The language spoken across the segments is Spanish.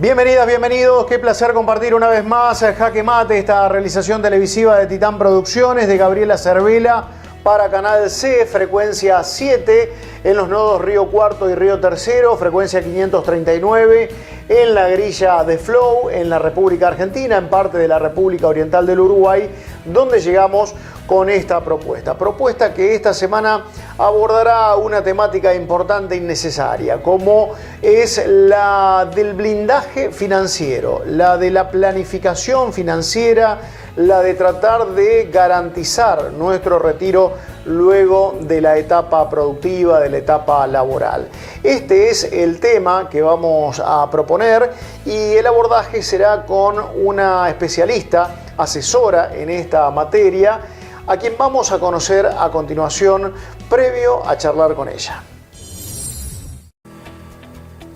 Bienvenidas, bienvenidos. Qué placer compartir una vez más Jaque Mate, esta realización televisiva de Titán Producciones de Gabriela Cervela para Canal C, frecuencia 7 en los nodos Río Cuarto y Río Tercero, frecuencia 539 en la grilla de Flow en la República Argentina, en parte de la República Oriental del Uruguay, donde llegamos con esta propuesta que esta semana abordará una temática importante y necesaria, como es la del blindaje financiero, la de la planificación financiera, la de tratar de garantizar nuestro retiro luego de la etapa productiva, de la etapa laboral. Este es el tema que vamos a proponer y el abordaje será con una especialista, asesora en esta materia, a quien vamos a conocer a continuación, previo a charlar con ella.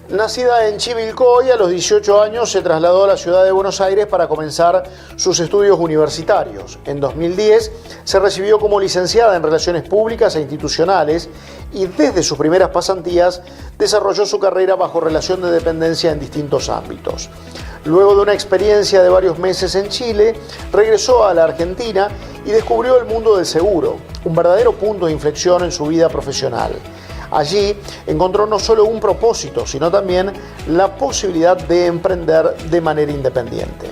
Nacida en Chivilcoy, a los 18 años se trasladó a la ciudad de Buenos Aires para comenzar sus estudios universitarios. En 2010 se recibió como licenciada en Relaciones Públicas e Institucionales y desde sus primeras pasantías desarrolló su carrera bajo relación de dependencia en distintos ámbitos. Luego de una experiencia de varios meses en Chile, regresó a la Argentina y descubrió el mundo del seguro, un verdadero punto de inflexión en su vida profesional. Allí encontró no solo un propósito, sino también la posibilidad de emprender de manera independiente.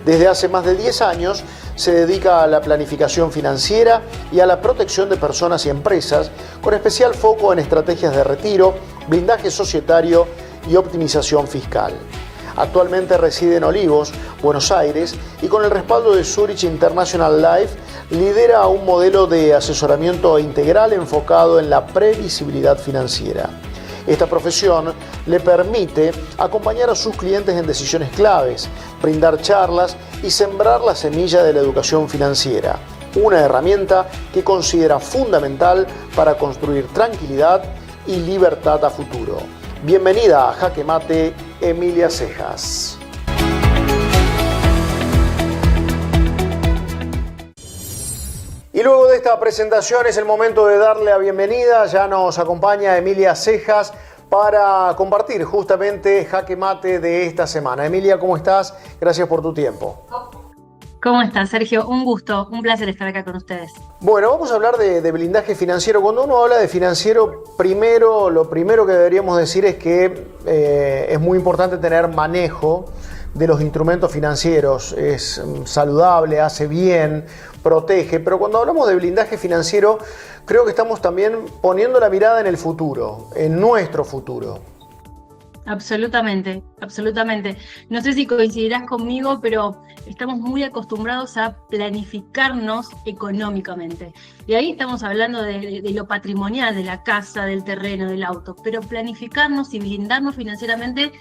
Desde hace más de 10 años se dedica a la planificación financiera y a la protección de personas y empresas, con especial foco en estrategias de retiro, blindaje societario y optimización fiscal. Actualmente reside en Olivos, Buenos Aires, y con el respaldo de Zurich International Life lidera un modelo de asesoramiento integral enfocado en la previsibilidad financiera. Esta profesión le permite acompañar a sus clientes en decisiones claves, brindar charlas y sembrar la semilla de la educación financiera, una herramienta que considera fundamental para construir tranquilidad y libertad a futuro. Bienvenida a Jaque Mate, Emilia Cejas. Y luego de esta presentación es el momento de darle la bienvenida. Ya nos acompaña Emilia Cejas para compartir justamente Jaque Mate de esta semana. Emilia, ¿cómo estás? Gracias por tu tiempo. ¿Cómo estás, Sergio? Un gusto, un placer estar acá con ustedes. Bueno, vamos a hablar de blindaje financiero. Cuando uno habla de financiero, lo primero que deberíamos decir es que es muy importante tener manejo de los instrumentos financieros. Es saludable, hace bien, protege. Pero cuando hablamos de blindaje financiero, creo que estamos también poniendo la mirada en el futuro, en nuestro futuro. Absolutamente, absolutamente. No sé si coincidirás conmigo, pero estamos muy acostumbrados a planificarnos económicamente. Y ahí estamos hablando de lo patrimonial, de la casa, del terreno, del auto. Pero planificarnos y blindarnos financieramente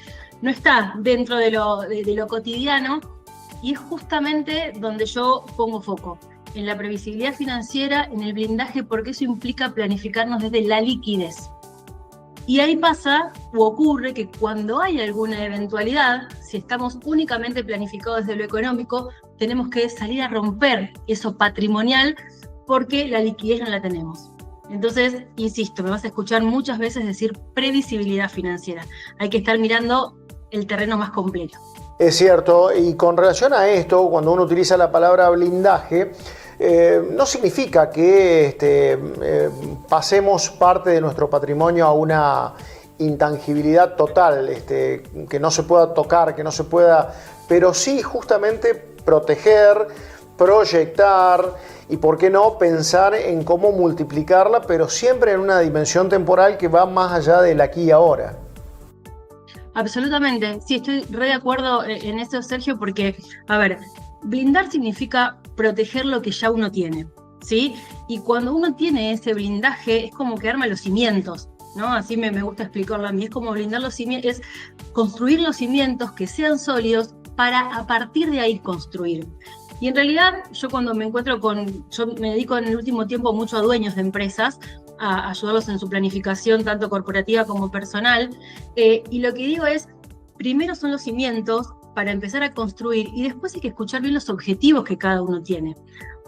no está dentro de lo cotidiano, y es justamente donde yo pongo foco, en la previsibilidad financiera, en el blindaje, porque eso implica planificarnos desde la liquidez. Y ahí pasa o ocurre que cuando hay alguna eventualidad, si estamos únicamente planificados desde lo económico, tenemos que salir a romper eso patrimonial porque la liquidez no la tenemos. Entonces, insisto, me vas a escuchar muchas veces decir previsibilidad financiera. Hay que estar mirando el terreno más completo. Es cierto, y con relación a esto, cuando uno utiliza la palabra blindaje, no significa que pasemos parte de nuestro patrimonio a una intangibilidad total, que no se pueda tocar, que no se pueda, pero sí justamente proteger, proyectar y, ¿por qué no?, pensar en cómo multiplicarla, pero siempre en una dimensión temporal que va más allá del aquí y ahora. Absolutamente, sí, estoy re de acuerdo en eso, Sergio, porque, a ver, blindar significa proteger lo que ya uno tiene, ¿sí? Y cuando uno tiene ese blindaje, es como que arma los cimientos, ¿no? Así me gusta explicarlo a mí, es como blindar los cimientos, es construir los cimientos que sean sólidos para a partir de ahí construir. Y en realidad, yo cuando me encuentro yo me dedico en el último tiempo mucho a dueños de empresas, a ayudarlos en su planificación, tanto corporativa como personal, y lo que digo es, primero son los cimientos para empezar a construir, y después hay que escuchar bien los objetivos que cada uno tiene.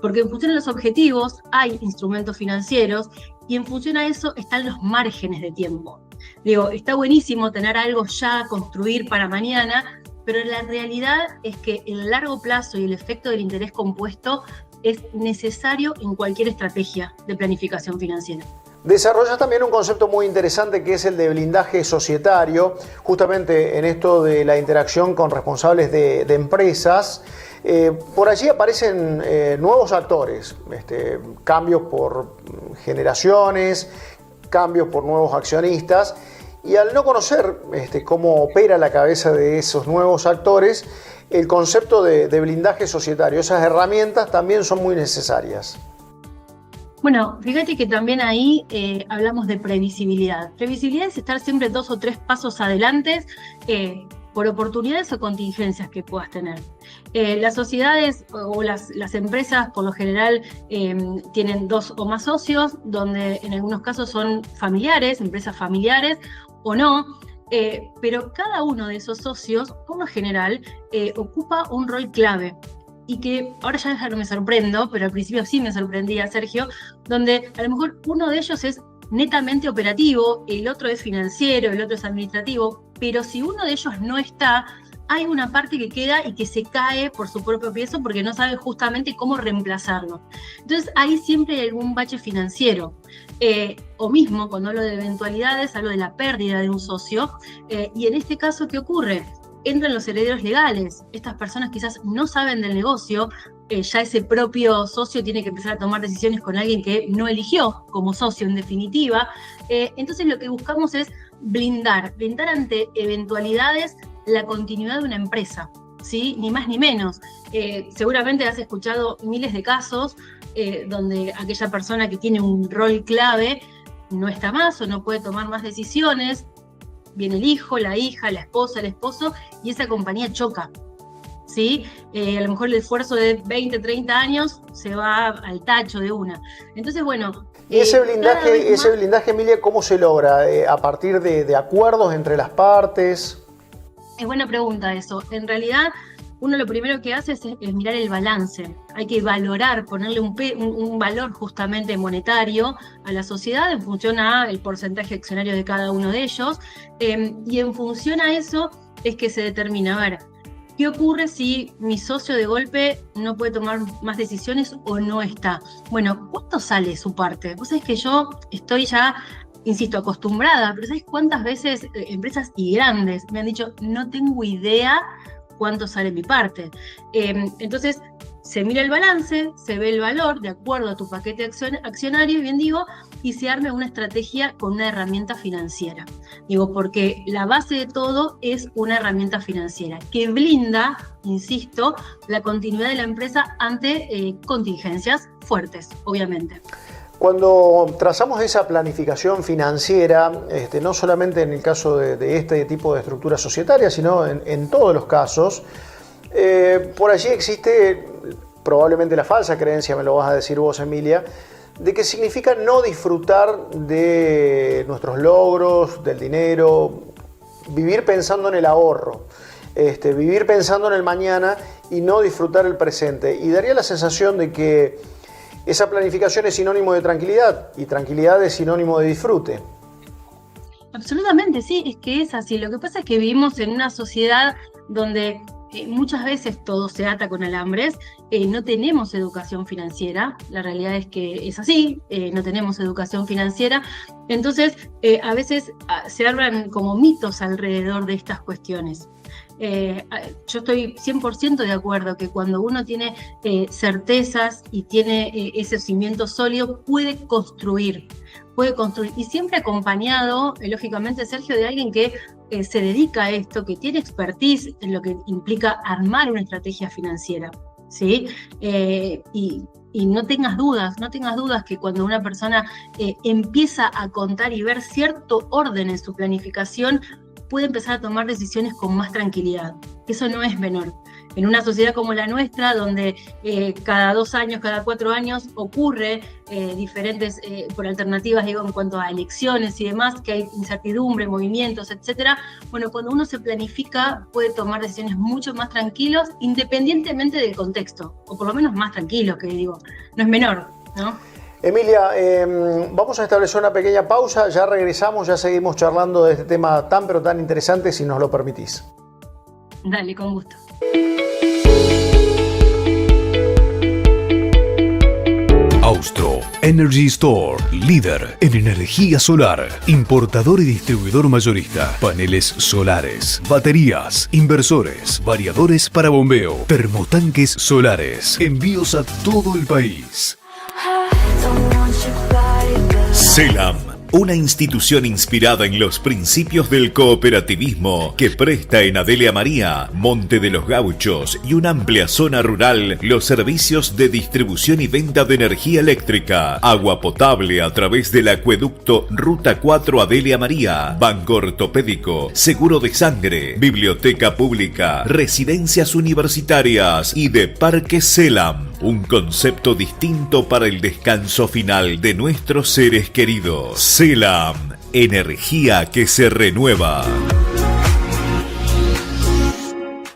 Porque en función de los objetivos hay instrumentos financieros, y en función a eso están los márgenes de tiempo. Digo, está buenísimo tener algo ya a construir para mañana, pero la realidad es que el largo plazo y el efecto del interés compuesto es necesario en cualquier estrategia de planificación financiera. Desarrollas también un concepto muy interesante que es el de blindaje societario, justamente en esto de la interacción con responsables de empresas. Por allí aparecen nuevos actores, cambios por generaciones, cambios por nuevos accionistas, y al no conocer cómo opera la cabeza de esos nuevos actores, el concepto de blindaje societario, esas herramientas también son muy necesarias. Bueno, fíjate que también ahí hablamos de previsibilidad. Previsibilidad es estar siempre 2 o 3 pasos adelante por oportunidades o contingencias que puedas tener. Las sociedades o las empresas por lo general tienen 2 o más socios, donde en algunos casos son familiares, empresas familiares o no, pero cada uno de esos socios, por lo general, ocupa un rol clave. Y que ahora ya no me sorprendo, pero al principio sí me sorprendía, Sergio, donde a lo mejor uno de ellos es netamente operativo, el otro es financiero, el otro es administrativo, pero si uno de ellos no está, hay una parte que queda y que se cae por su propio peso porque no sabe justamente cómo reemplazarlo. Entonces ahí siempre hay algún bache financiero. O mismo, cuando hablo de eventualidades, hablo de la pérdida de un socio, y en este caso, ¿qué ocurre? Entran los herederos legales. Estas personas quizás no saben del negocio, ya ese propio socio tiene que empezar a tomar decisiones con alguien que no eligió como socio en definitiva. Entonces lo que buscamos es blindar ante eventualidades la continuidad de una empresa, ¿sí? Ni más ni menos. Seguramente has escuchado miles de casos donde aquella persona que tiene un rol clave no está más o no puede tomar más decisiones. Viene el hijo, la hija, la esposa, el esposo, y esa compañía choca, ¿sí? A lo mejor el esfuerzo de 20, 30 años se va al tacho de una. Entonces, bueno... ¿Y ese blindaje, Emilia, cómo se logra? ¿A partir de acuerdos entre las partes? Es buena pregunta eso. En realidad, uno lo primero que hace es mirar el balance. Hay que valorar, ponerle un valor justamente monetario a la sociedad en función al porcentaje accionario de cada uno de ellos. Y en función a eso es que se determina, a ver, ¿qué ocurre si mi socio de golpe no puede tomar más decisiones o no está? Bueno, ¿cuánto sale su parte? Vos sabés que yo estoy ya, insisto, acostumbrada, pero ¿sabés cuántas veces empresas y grandes me han dicho, no tengo idea cuánto sale mi parte? Entonces, se mira el balance, se ve el valor de acuerdo a tu paquete accionario, bien digo, y se arme una estrategia con una herramienta financiera. Digo, porque la base de todo es una herramienta financiera que blinda, insisto, la continuidad de la empresa ante contingencias fuertes, obviamente. Cuando trazamos esa planificación financiera, no solamente en el caso de este tipo de estructura societaria, sino en todos los casos, por allí existe probablemente la falsa creencia, me lo vas a decir vos, Emilia, de que significa no disfrutar de nuestros logros, del dinero, vivir pensando en el ahorro, vivir pensando en el mañana y no disfrutar el presente. Y daría la sensación de que esa planificación es sinónimo de tranquilidad y tranquilidad es sinónimo de disfrute. Absolutamente, sí, es que es así. Lo que pasa es que vivimos en una sociedad donde muchas veces todo se ata con alambres, no tenemos educación financiera, la realidad es que es así, no tenemos educación financiera, entonces a veces se arman como mitos alrededor de estas cuestiones. Yo estoy 100% de acuerdo que cuando uno tiene certezas y tiene ese cimiento sólido, puede construir, y siempre acompañado, lógicamente, Sergio, de alguien que se dedica a esto, que tiene expertise en lo que implica armar una estrategia financiera, ¿sí? Y no tengas dudas que cuando una persona empieza a contar y ver cierto orden en su planificación, puede empezar a tomar decisiones con más tranquilidad. Eso no es menor. En una sociedad como la nuestra, donde cada 2 años, cada 4 años ocurre diferentes, por alternativas, digo, en cuanto a elecciones y demás, que hay incertidumbre, movimientos, etcétera. Bueno, cuando uno se planifica, puede tomar decisiones mucho más tranquilos, independientemente del contexto, o por lo menos más tranquilos, que digo, no es menor, ¿no? Emilia, vamos a establecer una pequeña pausa, ya regresamos, ya seguimos charlando de este tema tan pero tan interesante, si nos lo permitís. Dale, con gusto. Austro Energy Store, líder en energía solar, importador y distribuidor mayorista, paneles solares, baterías, inversores, variadores para bombeo, termotanques solares, envíos a todo el país. CELAM, una institución inspirada en los principios del cooperativismo que presta en Adelia María, Monte de los Gauchos y una amplia zona rural los servicios de distribución y venta de energía eléctrica, agua potable a través del acueducto Ruta 4 Adelia María, banco ortopédico, seguro de sangre, biblioteca pública, residencias universitarias y de Parque CELAM. Un concepto distinto para el descanso final de nuestros seres queridos. CELAM, energía que se renueva.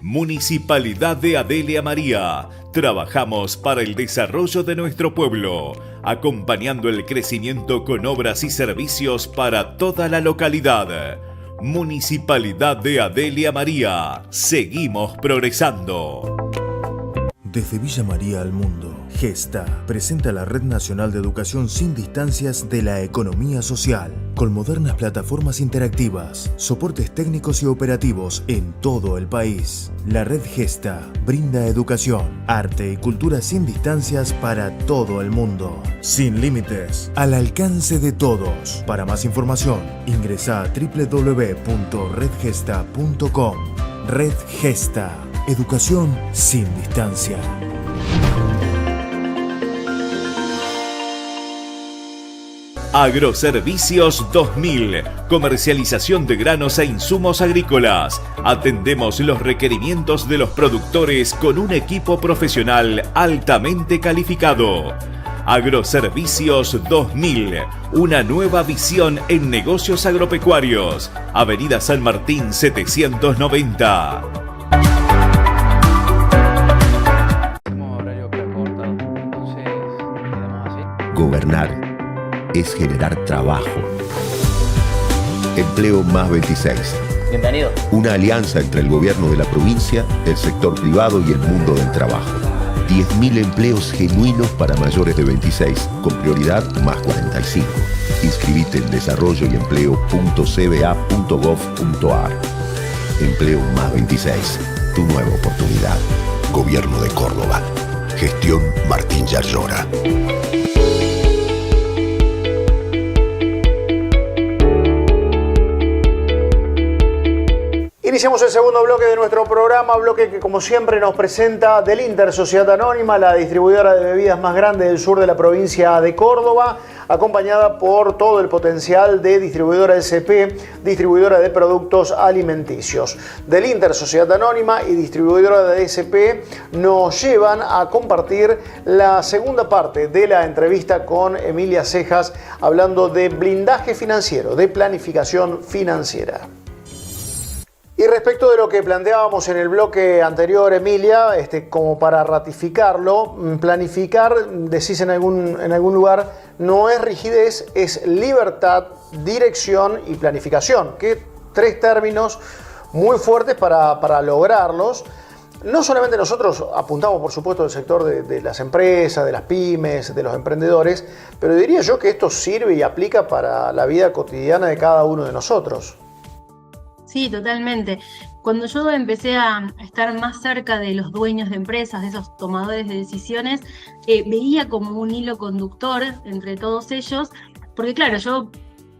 Municipalidad de Adelia María. Trabajamos para el desarrollo de nuestro pueblo, acompañando el crecimiento con obras y servicios para toda la localidad. Municipalidad de Adelia María. Seguimos progresando. Desde Villa María al mundo, Gesta presenta la Red Nacional de Educación sin Distancias de la Economía Social, con modernas plataformas interactivas, soportes técnicos y operativos en todo el país. La Red Gesta brinda educación, arte y cultura sin distancias para todo el mundo, sin límites, al alcance de todos. Para más información, ingresa a www.redgesta.com. Red Gesta. Educación sin distancia. Agroservicios 2000, comercialización de granos e insumos agrícolas. Atendemos los requerimientos de los productores con un equipo profesional altamente calificado. Agroservicios 2000, una nueva visión en negocios agropecuarios. Avenida San Martín 790. Gobernar es generar trabajo. Empleo más 26. Bienvenido. Una alianza entre el gobierno de la provincia, el sector privado y el mundo del trabajo. 10.000 empleos genuinos para mayores de 26, con prioridad más 45. Inscribite en desarrolloyempleo.cba.gov.ar. Empleo más 26. Tu nueva oportunidad. Gobierno de Córdoba. Gestión Martín Yarlora. Iniciamos el segundo bloque de nuestro programa, bloque que como siempre nos presenta Delinter Sociedad Anónima, la distribuidora de bebidas más grande del sur de la provincia de Córdoba, acompañada por todo el potencial de distribuidora SP, distribuidora de productos alimenticios. Delinter Sociedad Anónima y distribuidora de SP nos llevan a compartir la segunda parte de la entrevista con Emilia Cejas, hablando de blindaje financiero, de planificación financiera. Y respecto de lo que planteábamos en el bloque anterior, Emilia, como para ratificarlo, planificar, decís en algún lugar, no es rigidez, es libertad, dirección y planificación, que tres términos muy fuertes para lograrlos. No solamente nosotros apuntamos, por supuesto, al sector de las empresas, de las pymes, de los emprendedores, pero diría yo que esto sirve y aplica para la vida cotidiana de cada uno de nosotros. Sí, totalmente. Cuando yo empecé a estar más cerca de los dueños de empresas, de esos tomadores de decisiones, veía como un hilo conductor entre todos ellos, porque claro, yo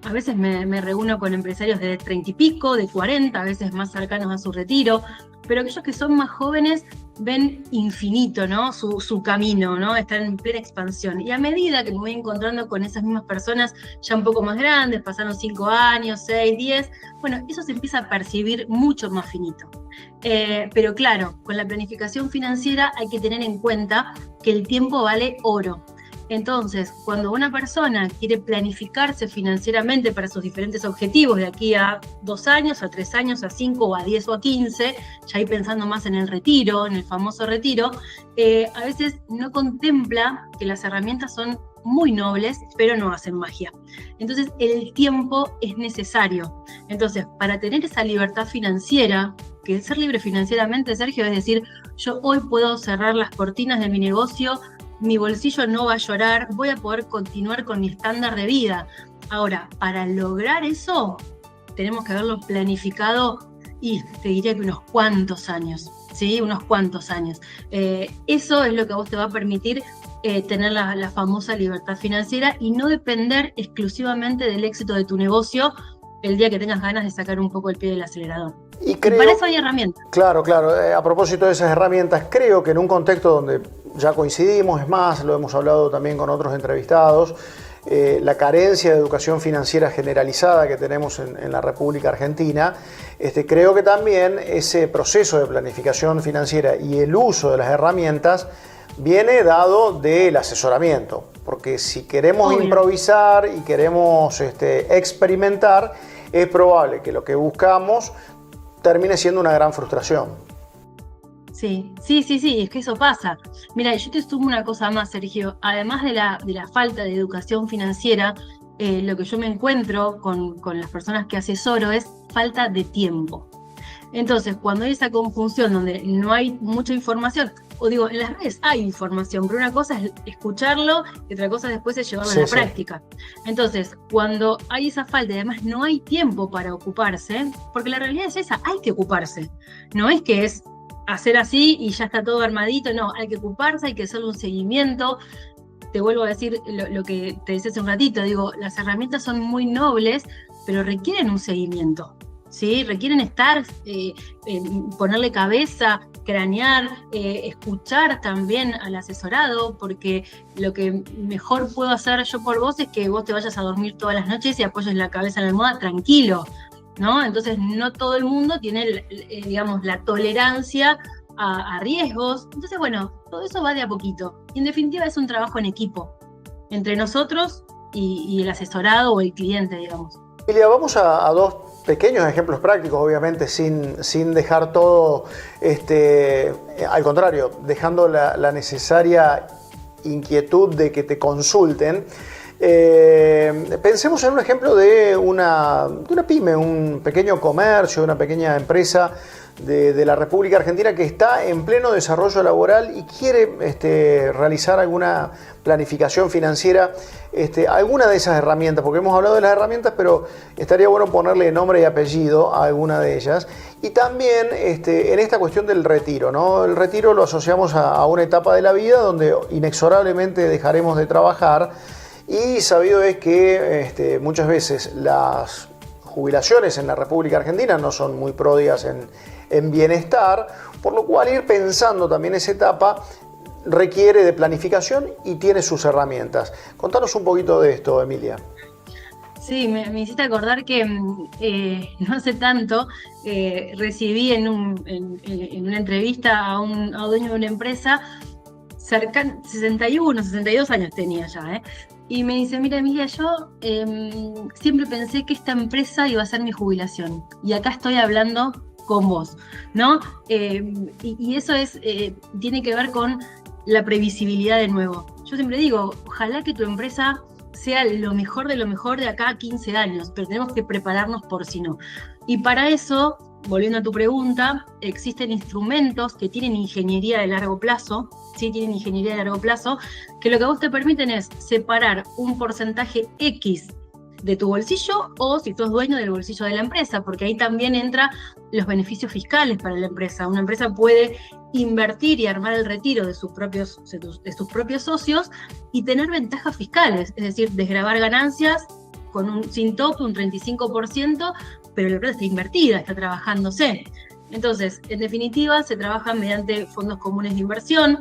a veces me reúno con empresarios de 30 y pico, de 40, a veces más cercanos a su retiro, pero aquellos que son más jóvenes ven infinito, ¿no? Su camino, ¿no? Están en plena expansión. Y a medida que me voy encontrando con esas mismas personas ya un poco más grandes, pasaron 5 años, 6, 10, bueno, eso se empieza a percibir mucho más finito. Pero claro, con la planificación financiera hay que tener en cuenta que el tiempo vale oro. Entonces, cuando una persona quiere planificarse financieramente para sus diferentes objetivos de aquí a 2 años, a 3 años, a 5 o a 10 o a 15, ya ahí pensando más en el retiro, en el famoso retiro, a veces no contempla que las herramientas son muy nobles, pero no hacen magia. Entonces, el tiempo es necesario. Entonces, para tener esa libertad financiera, que ser libre financieramente, Sergio, es decir, yo hoy puedo cerrar las cortinas de mi negocio, mi bolsillo no va a llorar, voy a poder continuar con mi estándar de vida. Ahora, para lograr eso, tenemos que haberlo planificado y te diría que unos cuantos años, ¿sí? Unos cuantos años. Eso es lo que a vos te va a permitir tener la famosa libertad financiera y no depender exclusivamente del éxito de tu negocio el día que tengas ganas de sacar un poco el pie del acelerador. Y para eso hay herramientas. Claro. A propósito de esas herramientas, creo que en un contexto donde ya coincidimos, es más, lo hemos hablado también con otros entrevistados, la carencia de educación financiera generalizada que tenemos en la República Argentina, creo que también ese proceso de planificación financiera y el uso de las herramientas viene dado del asesoramiento, porque si queremos improvisar y queremos experimentar, es probable que lo que buscamos termine siendo una gran frustración. Sí, es que eso pasa. Mira, yo te sumo una cosa más, Sergio. Además de la falta de educación financiera, lo que yo me encuentro con las personas que asesoro es falta de tiempo. Entonces, cuando hay esa confusión donde no hay mucha información, o digo, en las redes hay información, pero una cosa es escucharlo y otra cosa después es llevarlo a la práctica. Entonces, cuando hay esa falta y además no hay tiempo para ocuparse, porque la realidad es esa, hay que ocuparse. No es que es hacer así y ya está todo armadito, no, hay que ocuparse, hay que hacerle un seguimiento. Te vuelvo a decir lo que te decía hace un ratito, digo, las herramientas son muy nobles, pero requieren un seguimiento, ¿sí? Requieren estar, ponerle cabeza, cranear, escuchar también al asesorado, porque lo que mejor puedo hacer yo por vos es que vos te vayas a dormir todas las noches y apoyes la cabeza en la almohada tranquilo, ¿no? Entonces no todo el mundo tiene, digamos, la tolerancia a riesgos. Entonces, bueno, todo eso va de a poquito. Y en definitiva es un trabajo en equipo, entre nosotros y el asesorado o el cliente, digamos. Emilia, vamos a dos pequeños ejemplos prácticos, obviamente sin dejar todo, al contrario, dejando la necesaria inquietud de que te consulten. Pensemos en un ejemplo de una pyme, un pequeño comercio, una pequeña empresa de la República Argentina que está en pleno desarrollo laboral y quiere realizar alguna planificación financiera, alguna de esas herramientas, porque hemos hablado de las herramientas, pero estaría bueno ponerle nombre y apellido a alguna de ellas. Y también en esta cuestión del retiro, ¿no? El retiro lo asociamos a una etapa de la vida donde inexorablemente dejaremos de trabajar. Y sabido es que muchas veces las jubilaciones en la República Argentina no son muy pródigas en bienestar, por lo cual ir pensando también esa etapa requiere de planificación y tiene sus herramientas. Contanos un poquito de esto, Emilia. Sí, me hiciste acordar que no hace tanto recibí en una entrevista a un dueño de una empresa, 61, 62 años tenía ya, y me dice, mira Emilia, yo siempre pensé que esta empresa iba a ser mi jubilación y acá estoy hablando con vos, ¿no? Y eso tiene que ver con la previsibilidad de nuevo. Yo siempre digo, ojalá que tu empresa sea lo mejor de acá a 15 años, pero tenemos que prepararnos por si no. Y para eso, volviendo a tu pregunta, existen instrumentos que tienen ingeniería de largo plazo, sí tienen ingeniería de largo plazo, que lo que a vos te permiten es separar un porcentaje X de tu bolsillo o si sos dueño del bolsillo de la empresa, porque ahí también entran los beneficios fiscales para la empresa. Una empresa puede invertir y armar el retiro de sus propios socios y tener ventajas fiscales, es decir, desgravar ganancias sin tope, un 35%, pero la plata está invertida, está trabajándose. Entonces, en definitiva, se trabaja mediante fondos comunes de inversión.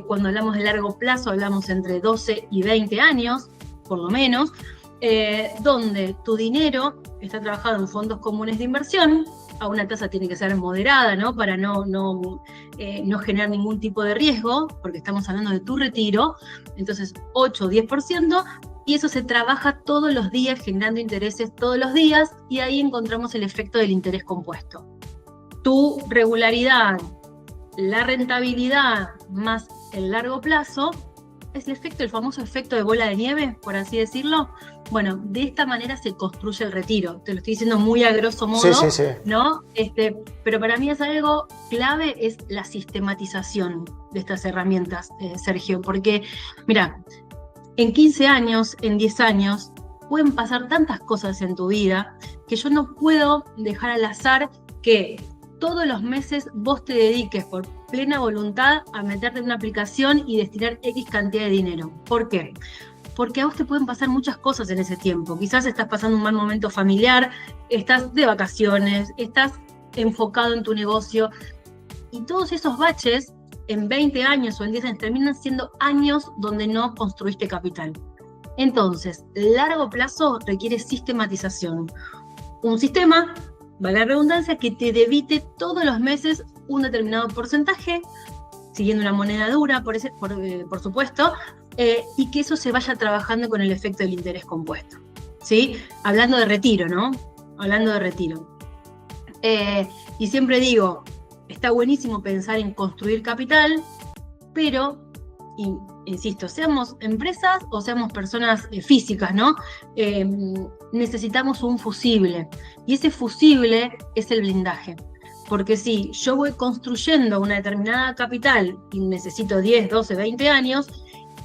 Cuando hablamos de largo plazo, hablamos entre 12 y 20 años, por lo menos, donde tu dinero está trabajado en fondos comunes de inversión. A una tasa tiene que ser moderada, ¿no? Para no generar ningún tipo de riesgo, porque estamos hablando de tu retiro. Entonces, 8 o 10%, y eso se trabaja todos los días, generando intereses todos los días, y ahí encontramos el efecto del interés compuesto. Tu regularidad, la rentabilidad más el largo plazo es el famoso efecto de bola de nieve, por así decirlo. Bueno, de esta manera se construye el retiro. Te lo estoy diciendo muy a grosso modo, Sí. ¿no? Pero para mí es algo clave, es la sistematización de estas herramientas, Sergio, porque, mira, en 15 años, en 10 años, pueden pasar tantas cosas en tu vida que yo no puedo dejar al azar que todos los meses vos te dediques por plena voluntad a meterte en una aplicación y destinar X cantidad de dinero. ¿Por qué? Porque a vos te pueden pasar muchas cosas en ese tiempo. Quizás estás pasando un mal momento familiar, estás de vacaciones, estás enfocado en tu negocio, y todos esos baches en 20 años o en 10 años terminan siendo años donde no construiste capital. Entonces, largo plazo requiere sistematización. Un sistema, vale la redundancia, que te debite todos los meses un determinado porcentaje, siguiendo una moneda dura, por supuesto, y que eso se vaya trabajando con el efecto del interés compuesto. ¿Sí? Hablando de retiro, ¿no? Hablando de retiro. Y siempre digo, está buenísimo pensar en construir capital, pero, insisto, seamos empresas o seamos personas físicas, ¿no? Necesitamos un fusible, y ese fusible es el blindaje. Porque si yo voy construyendo una determinada capital y necesito 10, 12, 20 años,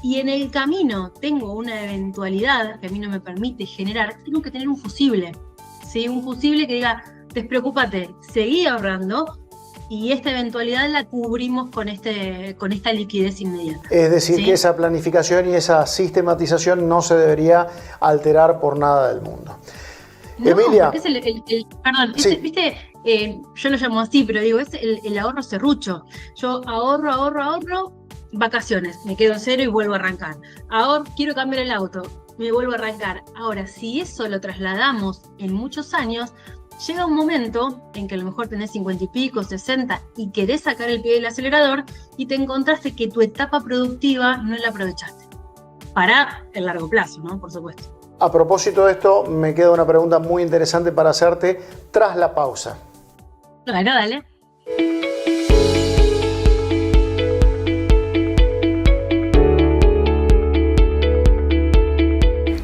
y en el camino tengo una eventualidad que a mí no me permite generar, tengo que tener un fusible, ¿sí? Un fusible que diga, despreocúpate, seguí ahorrando, y esta eventualidad la cubrimos con esta liquidez inmediata. Es decir, ¿sí? Que esa planificación y esa sistematización no se debería alterar por nada del mundo. No, Emilia. Es perdón, Sí. ¿viste? Yo lo llamo así, pero digo, es el ahorro serrucho. Yo ahorro, vacaciones, me quedo en cero y vuelvo a arrancar. Ahora quiero cambiar el auto, me vuelvo a arrancar. Ahora, si eso lo trasladamos en muchos años, llega un momento en que a lo mejor tenés 50 y pico, 60 y querés sacar el pie del acelerador y te encontraste que tu etapa productiva no la aprovechaste. Para el largo plazo, ¿no? Por supuesto. A propósito de esto, me queda una pregunta muy interesante para hacerte tras la pausa. Claro, dale.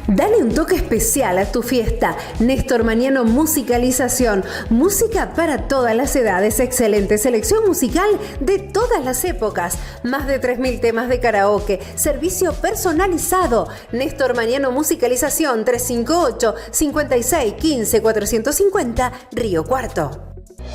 Dale un toque especial a tu fiesta. Néstor Maniano Musicalización. Música para todas las edades. Excelente selección musical de todas las épocas. Más de 3.000 temas de karaoke. Servicio personalizado. Néstor Maniano Musicalización 358-5615-450 Río Cuarto.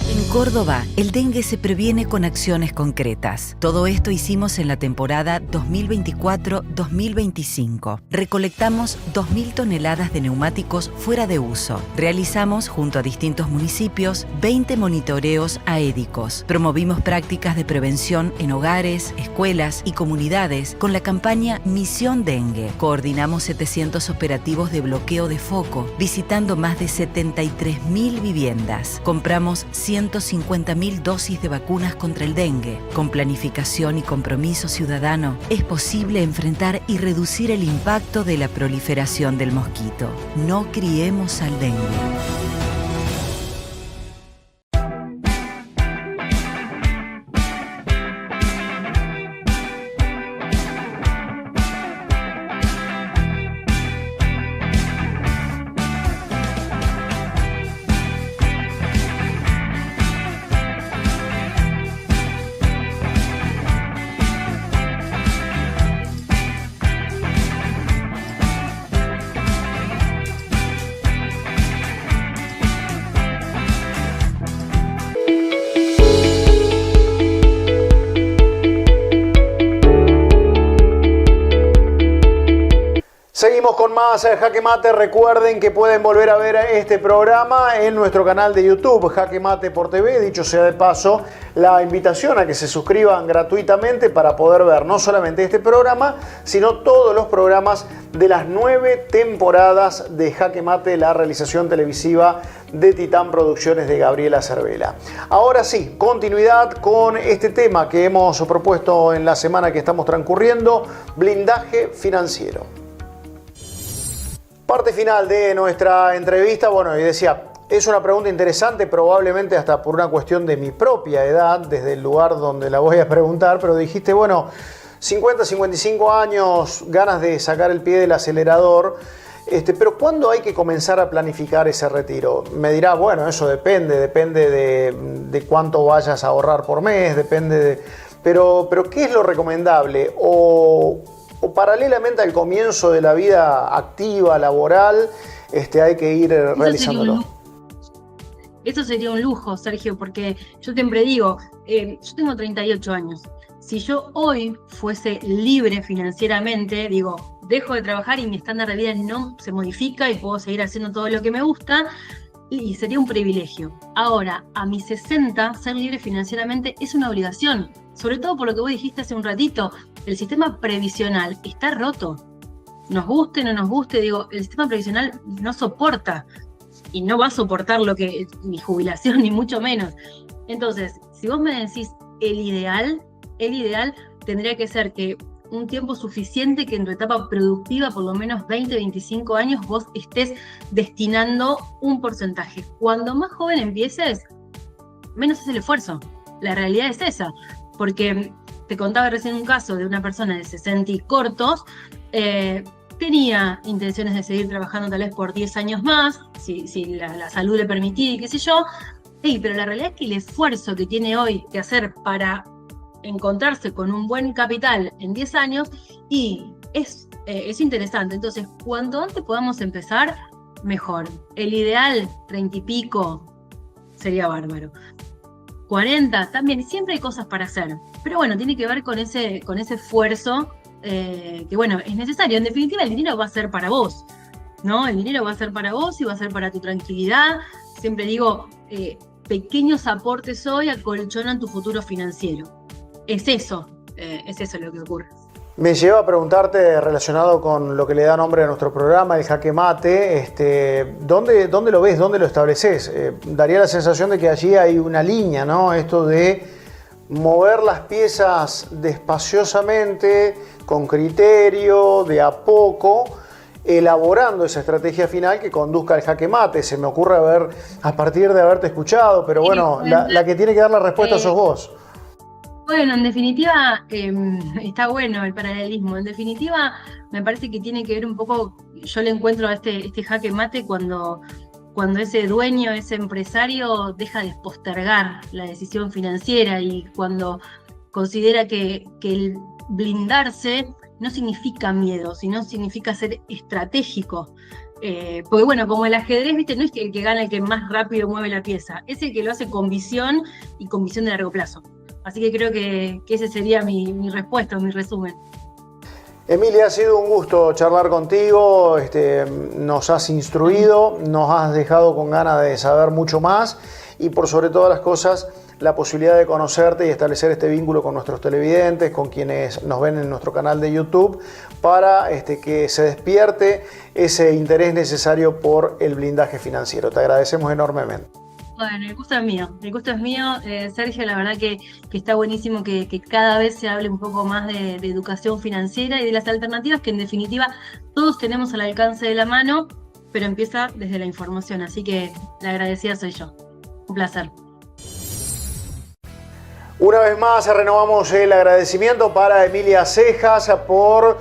En Córdoba, el dengue se previene con acciones concretas. Todo esto hicimos en la temporada 2024-2025. Recolectamos 2.000 toneladas de neumáticos fuera de uso. Realizamos, junto a distintos municipios, 20 monitoreos aédicos. Promovimos prácticas de prevención en hogares, escuelas y comunidades con la campaña Misión Dengue. Coordinamos 700 operativos de bloqueo de foco, visitando más de 73.000 viviendas. Compramos 150.000 dosis de vacunas contra el dengue. Con planificación y compromiso ciudadano, es posible enfrentar y reducir el impacto de la proliferación del mosquito. No criemos al dengue. Seguimos con más Jaque Mate. Recuerden que pueden volver a ver este programa en nuestro canal de YouTube, Jaque Mate por TV. Dicho sea de paso, la invitación a que se suscriban gratuitamente para poder ver no solamente este programa, sino todos los programas de las 9 temporadas de Jaque Mate, la realización televisiva de Titán Producciones de Gabriela Cervela. Ahora sí, continuidad con este tema que hemos propuesto en la semana que estamos transcurriendo, blindaje financiero. Parte final de nuestra entrevista, bueno, y decía, es una pregunta interesante, probablemente hasta por una cuestión de mi propia edad, desde el lugar donde la voy a preguntar, pero dijiste, bueno, 50, 55 años, ganas de sacar el pie del acelerador, pero ¿cuándo hay que comenzar a planificar ese retiro? Me dirás, bueno, eso depende de cuánto vayas a ahorrar por mes, pero ¿qué es lo recomendable? O paralelamente al comienzo de la vida activa, laboral, hay que ir realizándolo. Eso sería un lujo, Sergio, porque yo siempre digo, yo tengo 38 años. Si yo hoy fuese libre financieramente, digo, dejo de trabajar y mi estándar de vida no se modifica y puedo seguir haciendo todo lo que me gusta, y sería un privilegio. Ahora, a mis 60, ser libre financieramente es una obligación, sobre todo por lo que vos dijiste hace un ratito, el sistema previsional está roto. Nos guste, no nos guste, digo, el sistema previsional no soporta, y no va a soportar lo que mi jubilación, ni mucho menos. Entonces, si vos me decís el ideal tendría que ser que un tiempo suficiente que en tu etapa productiva, por lo menos 20, 25 años, vos estés destinando un porcentaje. Cuando más joven empieces, menos es el esfuerzo. La realidad es esa, porque te contaba recién un caso de una persona de 60 y cortos, tenía intenciones de seguir trabajando tal vez por 10 años más, si la salud le permitía y qué sé yo, pero la realidad es que el esfuerzo que tiene hoy que hacer para encontrarse con un buen capital en 10 años y es interesante. Entonces, cuanto antes podamos empezar, mejor. El ideal, 30 y pico, sería bárbaro. 40 también, siempre hay cosas para hacer. Pero bueno, tiene que ver con ese esfuerzo que bueno, es necesario. En definitiva, el dinero va a ser para vos, ¿no? El dinero va a ser para vos y va a ser para tu tranquilidad. Siempre digo, pequeños aportes hoy acolchonan tu futuro financiero. Es eso lo que ocurre. Me lleva a preguntarte, relacionado con lo que le da nombre a nuestro programa, el jaque mate, ¿dónde lo ves, dónde lo estableces? Daría la sensación de que allí hay una línea, ¿no? Esto de mover las piezas despaciosamente, con criterio, de a poco, elaborando esa estrategia final que conduzca al jaque mate. Se me ocurre a partir de haberte escuchado, pero bueno, la que tiene que dar la respuesta sos vos. Bueno, en definitiva, está bueno el paralelismo. En definitiva, me parece que tiene que ver un poco, yo le encuentro a este jaque mate cuando ese dueño, ese empresario deja de postergar la decisión financiera y cuando considera que el blindarse no significa miedo, sino significa ser estratégico. Porque bueno, como el ajedrez, ¿viste? No es que el que gana el que más rápido mueve la pieza, es el que lo hace con visión y con visión de largo plazo. Así que creo que ese sería mi respuesta, mi resumen. Emilia, ha sido un gusto charlar contigo, nos has instruido, nos has dejado con ganas de saber mucho más y por sobre todas las cosas la posibilidad de conocerte y establecer este vínculo con nuestros televidentes, con quienes nos ven en nuestro canal de YouTube, para que se despierte ese interés necesario por el blindaje financiero. Te agradecemos enormemente. Bueno, el gusto es mío, Sergio, la verdad que está buenísimo que cada vez se hable un poco más de educación financiera y de las alternativas que en definitiva todos tenemos al alcance de la mano, pero empieza desde la información, así que la agradecida soy yo. Un placer. Una vez más renovamos el agradecimiento para Emilia Cejas por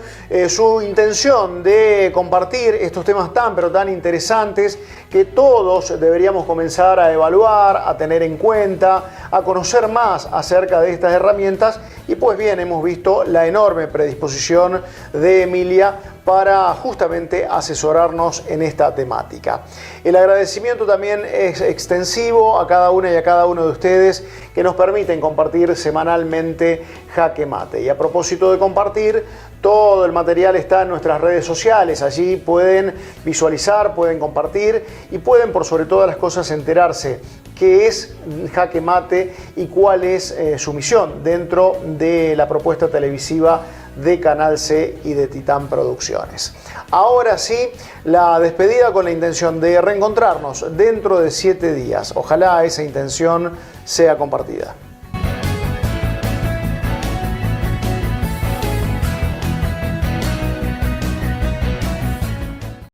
su intención de compartir estos temas tan pero tan interesantes que todos deberíamos comenzar a evaluar, a tener en cuenta, a conocer más acerca de estas herramientas y pues bien, hemos visto la enorme predisposición de Emilia para justamente asesorarnos en esta temática. El agradecimiento también es extensivo a cada una y a cada uno de ustedes que nos permiten compartir semanalmente Jaque Mate. Y a propósito de compartir, todo el material está en nuestras redes sociales. Allí pueden visualizar, pueden compartir y pueden por sobre todas las cosas enterarse qué es Jaque Mate y cuál es su misión dentro de la propuesta televisiva de Canal C y de Titán Producciones. Ahora sí, la despedida con la intención de reencontrarnos dentro de 7 días. Ojalá esa intención sea compartida.